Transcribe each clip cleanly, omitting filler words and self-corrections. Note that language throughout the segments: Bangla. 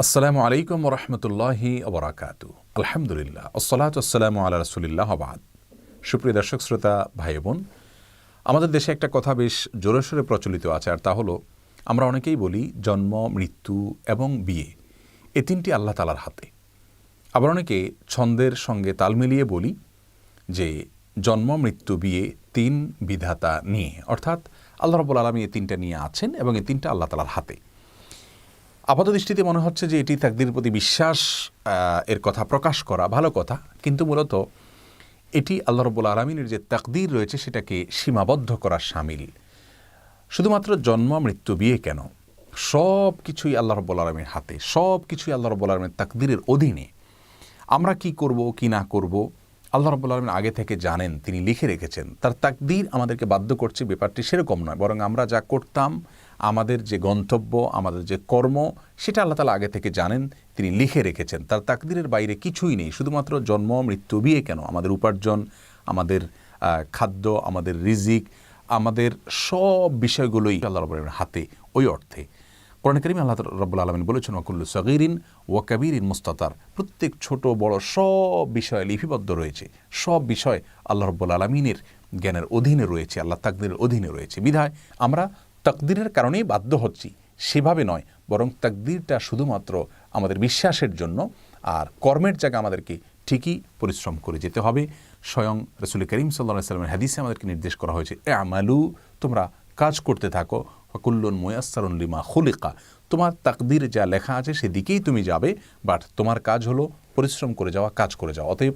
আসসালামু আলাইকুম ওরহমতুল্লাহি ওবরাকাতু। আলহামদুলিল্লাহ, আসসালাতু ওয়াসসালামু আলা রাসূলিল্লাহ ওয়া বা'দ। সুপ্রিয় দর্শক শ্রোতা ভাই বোন, আমাদের দেশে একটা কথা বেশ জোরে সোরে প্রচলিত আছে, আর তা হলো আমরা অনেকেই বলি জন্ম, মৃত্যু এবং বিয়ে এ তিনটি আল্লাহ তাআলার হাতে। আবার অনেকে ছন্দের সঙ্গে তাল মিলিয়ে বলি যে জন্ম, মৃত্যু, বিয়ে তিন বিধাতা নিয়ে, অর্থাৎ আল্লাহ রাব্বুল আলামিন এই তিনটা নিয়ে আছেন এবং এই তিনটা আল্লাহ তাআলার হাতে। আপাত দৃষ্টিতে মনে হচ্ছে যে এটি তাকদীরের প্রতি বিশ্বাস এর কথা প্রকাশ করা ভালো কথা, কিন্তু মূলত এটি আল্লাহ রাব্বুল আলামিনের যে তাকদীর রয়েছে সেটাকে সীমাবদ্ধ করার শামিল। শুধুমাত্র জন্ম, মৃত্যু, বিয়ে কেন, সব কিছুই আল্লাহ রাব্বুল আলামিনের হাতে, সব কিছুই আল্লাহ রাব্বুল আলামিনের তাকদীরের অধীনে। আমরা কি করব কি না করব আল্লাহ রাব্বুল আলামিন আগে থেকে জানেন, তিনি লিখে রেখেছেন। তার তাকদীর আমাদেরকে বাধ্য করছে, ব্যাপারটি সেরকম নয়, বরং আমরা যা করতাম, আমাদের যে গন্তব্য, আমাদের যে কর্ম, সেটা আল্লাহ তাআলা আগে থেকে জানেন, তিনি লিখে রেখেছেন। তার তাকদীরের বাইরে কিছুই নেই। শুধুমাত্র জন্ম, মৃত্যু, বিয়ে কেন, আমাদের উপার্জন, আমাদের খাদ্য, আমাদের রিজিক, আমাদের সব বিষয়গুলোই আল্লাহ রাব্বুল আলামিনের হাতে। ওই অর্থে কোরআন কারীমে আল্লাহ রাব্বুল আলামিন বলেছেন, ওয়াকুল্লু সগীরিন ওয়া কাবীরিন মুস্তাতার, প্রত্যেক ছোট বড় সব বিষয় লিপিবদ্ধ রয়েছে। সব বিষয় আল্লাহ রাব্বুল আলামিনের জ্ঞানের অধীনে রয়েছে, আল্লাহ তাকদীরের অধীনে রয়েছে। বিধায় আমরা তাকদীরের কারণেই বাধ্য হচ্ছি, সেভাবে নয়, বরং তাকদীরটা শুধুমাত্র আমাদের বিশ্বাসের জন্য। আর কর্মের জায়গা আমাদেরকে ঠিকই পরিশ্রম করে যেতে হবে। স্বয়ং রাসূল করিম সাল্লাল্লাহু আলাইহি ওয়াসাল্লামের হাদিসে আমাদেরকে নির্দেশ করা হয়েছে, আমালু, তোমরা কাজ করতে থাকো, ফাকুল্লুন মুয়াসসারুন লিমা খুলিকা, তোমার তাকদীর যা লেখা আছে সেদিকেই তুমি যাবে, বাট তোমার কাজ হলো পরিশ্রম করে যাওয়া, কাজ করে যাওয়া। অতএব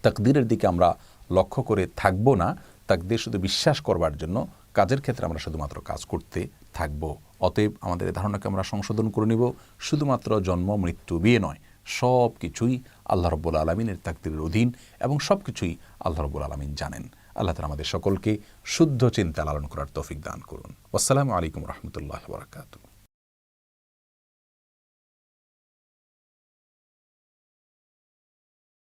তাকদীরের দিকে আমরা লক্ষ্য করে থাকবো না, তাকদীর শুধু বিশ্বাস করবার জন্য, কাজের ক্ষেত্রে আমরা শুধুমাত্র কাজ করতে থাকবো। অতএব আমাদের এই ধারণাকে আমরা সংশোধন করে নিব, শুধুমাত্র জন্ম, মৃত্যু, বিয়ে নয়, সব কিছুই আল্লাহ রাব্বুল আলামিনের তাকদীরের অধীন এবং সব কিছুই আল্লাহ রাব্বুল আলামিন জানেন। আল্লাহ তাআলা আমাদের সকলকে শুদ্ধ চিন্তা লালন করার তৌফিক দান করুন। আসসালামু আলাইকুম ওয়া রাহমাতুল্লাহি ওয়া বারাকাতুহু।